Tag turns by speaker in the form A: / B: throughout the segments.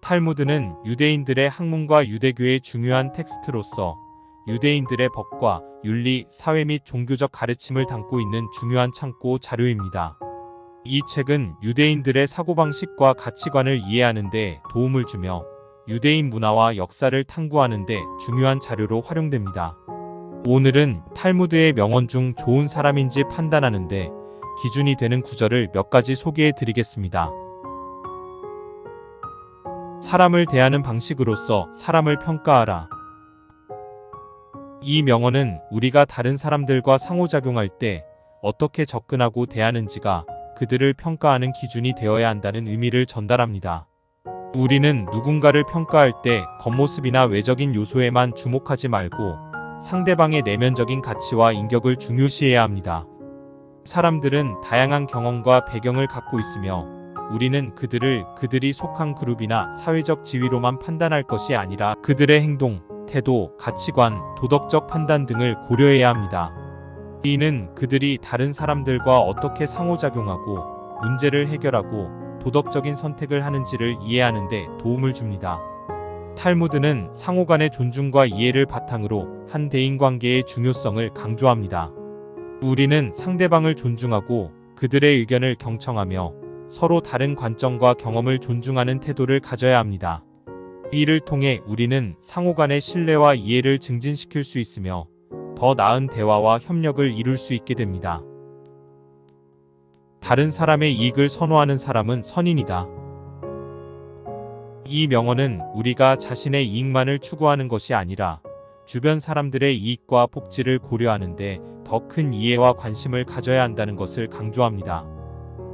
A: 탈무드는 유대인들의 학문과 유대교의 중요한 텍스트로서 유대인들의 법과 윤리, 사회 및 종교적 가르침을 담고 있는 중요한 참고 자료입니다. 이 책은 유대인들의 사고방식과 가치관을 이해하는 데 도움을 주며 유대인 문화와 역사를 탐구하는 데 중요한 자료로 활용됩니다. 오늘은 탈무드의 명언 중 좋은 사람인지 판단하는 데 기준이 되는 구절을 몇 가지 소개해 드리겠습니다. 사람을 대하는 방식으로서 사람을 평가하라. 이 명언은 우리가 다른 사람들과 상호작용할 때 어떻게 접근하고 대하는지가 그들을 평가하는 기준이 되어야 한다는 의미를 전달합니다. 우리는 누군가를 평가할 때 겉모습이나 외적인 요소에만 주목하지 말고 상대방의 내면적인 가치와 인격을 중요시해야 합니다. 사람들은 다양한 경험과 배경을 갖고 있으며 우리는 그들이 속한 그룹이나 사회적 지위로만 판단할 것이 아니라 그들의 행동, 태도, 가치관, 도덕적 판단 등을 고려해야 합니다. 이는 그들이 다른 사람들과 어떻게 상호작용하고 문제를 해결하고 도덕적인 선택을 하는지를 이해하는 데 도움을 줍니다. 탈무드는 상호 간의 존중과 이해를 바탕으로 한 대인관계의 중요성을 강조합니다. 우리는 상대방을 존중하고 그들의 의견을 경청하며 서로 다른 관점과 경험을 존중하는 태도를 가져야 합니다. 이를 통해 우리는 상호 간의 신뢰와 이해를 증진시킬 수 있으며 더 나은 대화와 협력을 이룰 수 있게 됩니다. 다른 사람의 이익을 선호하는 사람은 선인이다. 이 명언은 우리가 자신의 이익만을 추구하는 것이 아니라 주변 사람들의 이익과 복지를 고려하는데 더 큰 이해와 관심을 가져야 한다는 것을 강조합니다.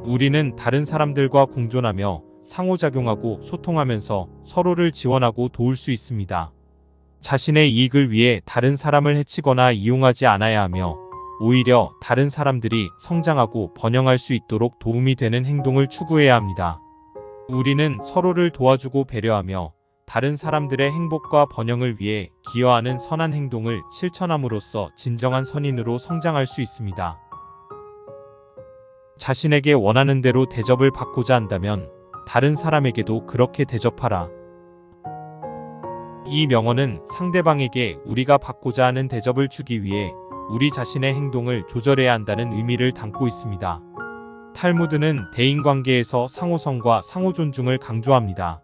A: 우리는 다른 사람들과 공존하며 상호작용하고 소통하면서 서로를 지원하고 도울 수 있습니다. 자신의 이익을 위해 다른 사람을 해치거나 이용하지 않아야 하며 오히려 다른 사람들이 성장하고 번영할 수 있도록 도움이 되는 행동을 추구해야 합니다. 우리는 서로를 도와주고 배려하며 다른 사람들의 행복과 번영을 위해 기여하는 선한 행동을 실천함으로써 진정한 선인으로 성장할 수 있습니다. 자신에게 원하는 대로 대접을 받고자 한다면 다른 사람에게도 그렇게 대접하라. 이 명언은 상대방에게 우리가 받고자 하는 대접을 주기 위해 우리 자신의 행동을 조절해야 한다는 의미를 담고 있습니다. 탈무드는 대인관계에서 상호성과 상호존중을 강조합니다.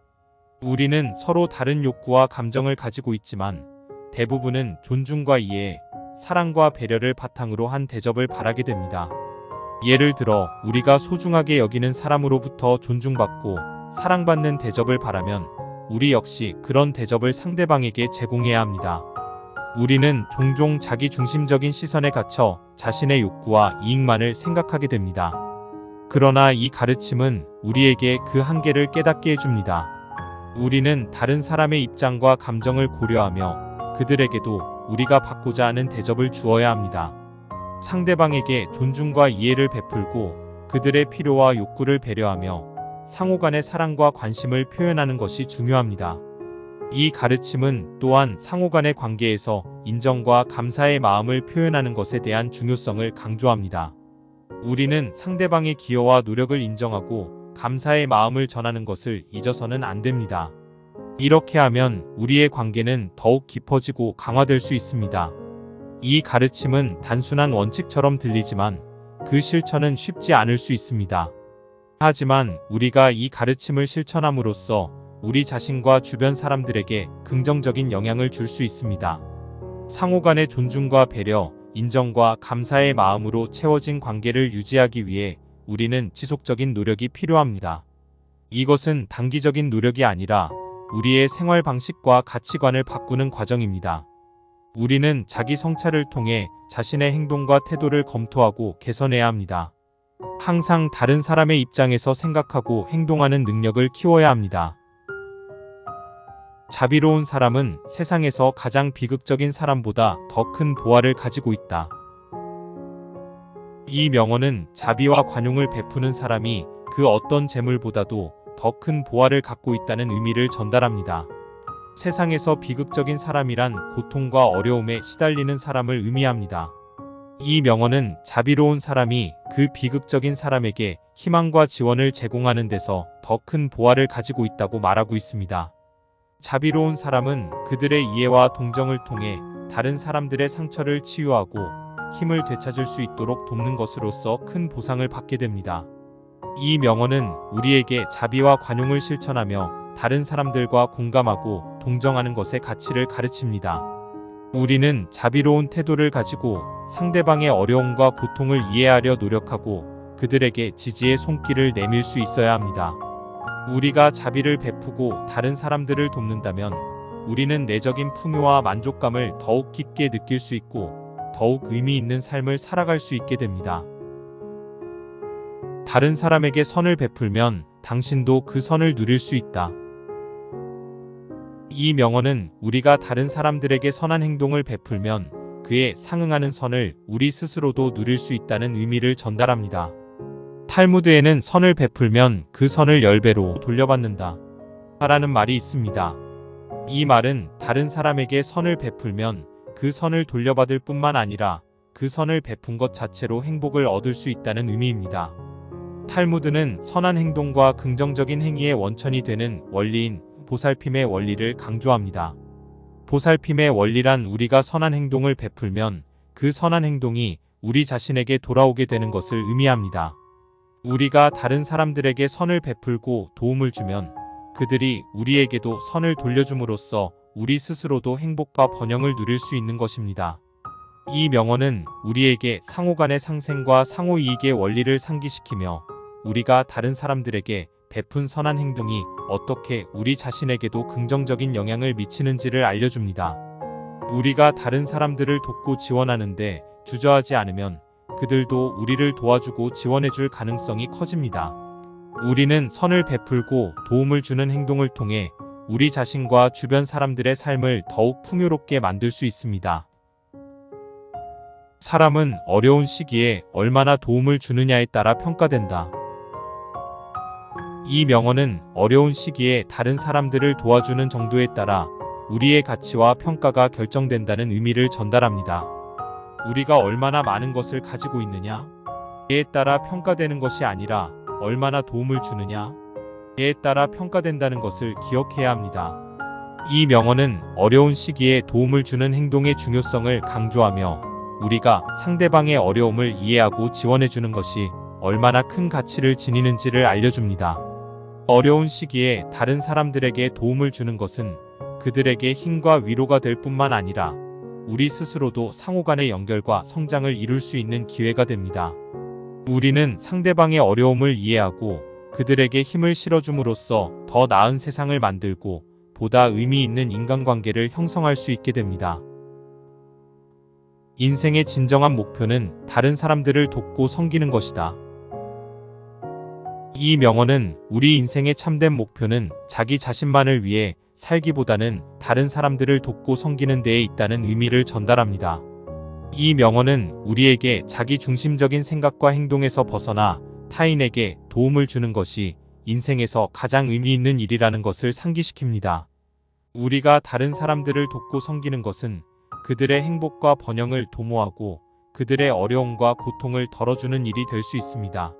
A: 우리는 서로 다른 욕구와 감정을 가지고 있지만 대부분은 존중과 이해, 사랑과 배려를 바탕으로 한 대접을 바라게 됩니다. 예를 들어 우리가 소중하게 여기는 사람으로부터 존중받고 사랑받는 대접을 바라면 우리 역시 그런 대접을 상대방에게 제공해야 합니다. 우리는 종종 자기중심적인 시선에 갇혀 자신의 욕구와 이익만을 생각하게 됩니다. 그러나 이 가르침은 우리에게 그 한계를 깨닫게 해줍니다. 우리는 다른 사람의 입장과 감정을 고려하며 그들에게도 우리가 받고자 하는 대접을 주어야 합니다. 상대방에게 존중과 이해를 베풀고 그들의 필요와 욕구를 배려하며 상호 간의 사랑과 관심을 표현하는 것이 중요합니다. 이 가르침은 또한 상호 간의 관계에서 인정과 감사의 마음을 표현하는 것에 대한 중요성을 강조합니다. 우리는 상대방의 기여와 노력을 인정하고 감사의 마음을 전하는 것을 잊어서는 안 됩니다. 이렇게 하면 우리의 관계는 더욱 깊어지고 강화될 수 있습니다. 이 가르침은 단순한 원칙처럼 들리지만 그 실천은 쉽지 않을 수 있습니다. 하지만 우리가 이 가르침을 실천함으로써 우리 자신과 주변 사람들에게 긍정적인 영향을 줄 수 있습니다. 상호 간의 존중과 배려, 인정과 감사의 마음으로 채워진 관계를 유지하기 위해 우리는 지속적인 노력이 필요합니다. 이것은 단기적인 노력이 아니라 우리의 생활 방식과 가치관을 바꾸는 과정입니다. 우리는 자기 성찰을 통해 자신의 행동과 태도를 검토하고 개선해야 합니다. 항상 다른 사람의 입장에서 생각하고 행동하는 능력을 키워야 합니다. 자비로운 사람은 세상에서 가장 비극적인 사람보다 더 큰 보화를 가지고 있다. 이 명언은 자비와 관용을 베푸는 사람이 그 어떤 재물보다도 더 큰 보화를 갖고 있다는 의미를 전달합니다. 세상에서 비극적인 사람이란 고통과 어려움에 시달리는 사람을 의미합니다. 이 명언은 자비로운 사람이 그 비극적인 사람에게 희망과 지원을 제공하는 데서 더 큰 보화를 가지고 있다고 말하고 있습니다. 자비로운 사람은 그들의 이해와 동정을 통해 다른 사람들의 상처를 치유하고 힘을 되찾을 수 있도록 돕는 것으로서 큰 보상을 받게 됩니다. 이 명언은 우리에게 자비와 관용을 실천하며 다른 사람들과 공감하고 동정하는 것의 가치를 가르칩니다. 우리는 자비로운 태도를 가지고 상대방의 어려움과 고통을 이해하려 노력하고 그들에게 지지의 손길을 내밀 수 있어야 합니다. 우리가 자비를 베푸고 다른 사람들을 돕는다면 우리는 내적인 풍요와 만족감을 더욱 깊게 느낄 수 있고 더욱 의미 있는 삶을 살아갈 수 있게 됩니다. 다른 사람에게 선을 베풀면 당신도 그 선을 누릴 수 있다. 이 명언은 우리가 다른 사람들에게 선한 행동을 베풀면 그에 상응하는 선을 우리 스스로도 누릴 수 있다는 의미를 전달합니다. 탈무드에는 선을 베풀면 그 선을 10배로 돌려받는다 라는 말이 있습니다. 이 말은 다른 사람에게 선을 베풀면 그 선을 돌려받을 뿐만 아니라 그 선을 베푼 것 자체로 행복을 얻을 수 있다는 의미입니다. 탈무드는 선한 행동과 긍정적인 행위의 원천이 되는 원리인 보살핌의 원리를 강조합니다. 보살핌의 원리란 우리가 선한 행동을 베풀면 그 선한 행동이 우리 자신에게 돌아오게 되는 것을 의미합니다. 우리가 다른 사람들에게 선을 베풀고 도움을 주면 그들이 우리에게도 선을 돌려줌으로써 우리 스스로도 행복과 번영을 누릴 수 있는 것입니다. 이 명언은 우리에게 상호 간의 상생과 상호 이익의 원리를 상기시키며 우리가 다른 사람들에게 베푼 선한 행동이 어떻게 우리 자신에게도 긍정적인 영향을 미치는지를 알려줍니다. 우리가 다른 사람들을 돕고 지원하는데 주저하지 않으면 그들도 우리를 도와주고 지원해줄 가능성이 커집니다. 우리는 선을 베풀고 도움을 주는 행동을 통해 우리 자신과 주변 사람들의 삶을 더욱 풍요롭게 만들 수 있습니다. 사람은 어려운 시기에 얼마나 도움을 주느냐에 따라 평가된다. 이 명언은 어려운 시기에 다른 사람들을 도와주는 정도에 따라 우리의 가치와 평가가 결정된다는 의미를 전달합니다. 우리가 얼마나 많은 것을 가지고 있느냐에 따라 평가되는 것이 아니라 얼마나 도움을 주느냐에 따라 평가된다는 것을 기억해야 합니다. 이 명언은 어려운 시기에 도움을 주는 행동의 중요성을 강조하며 우리가 상대방의 어려움을 이해하고 지원해주는 것이 얼마나 큰 가치를 지니는지를 알려줍니다. 어려운 시기에 다른 사람들에게 도움을 주는 것은 그들에게 힘과 위로가 될 뿐만 아니라 우리 스스로도 상호 간의 연결과 성장을 이룰 수 있는 기회가 됩니다. 우리는 상대방의 어려움을 이해하고 그들에게 힘을 실어줌으로써 더 나은 세상을 만들고 보다 의미 있는 인간관계를 형성할 수 있게 됩니다. 인생의 진정한 목표는 다른 사람들을 돕고 섬기는 것이다. 이 명언은 우리 인생의 참된 목표는 자기 자신만을 위해 살기보다는 다른 사람들을 돕고 섬기는 데에 있다는 의미를 전달합니다. 이 명언은 우리에게 자기 중심적인 생각과 행동에서 벗어나 타인에게 도움을 주는 것이 인생에서 가장 의미 있는 일이라는 것을 상기시킵니다. 우리가 다른 사람들을 돕고 섬기는 것은 그들의 행복과 번영을 도모하고 그들의 어려움과 고통을 덜어주는 일이 될 수 있습니다.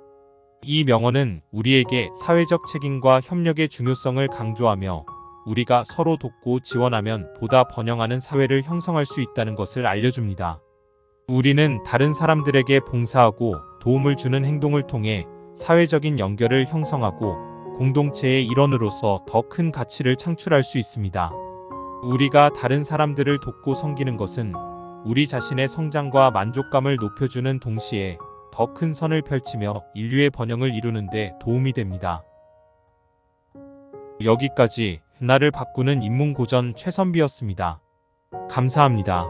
A: 이 명언은 우리에게 사회적 책임과 협력의 중요성을 강조하며 우리가 서로 돕고 지원하면 보다 번영하는 사회를 형성할 수 있다는 것을 알려줍니다. 우리는 다른 사람들에게 봉사하고 도움을 주는 행동을 통해 사회적인 연결을 형성하고 공동체의 일원으로서 더 큰 가치를 창출할 수 있습니다. 우리가 다른 사람들을 돕고 섬기는 것은 우리 자신의 성장과 만족감을 높여주는 동시에 더 큰 선을 펼치며 인류의 번영을 이루는 데 도움이 됩니다. 여기까지 나를 바꾸는 인문고전 최선비였습니다. 감사합니다.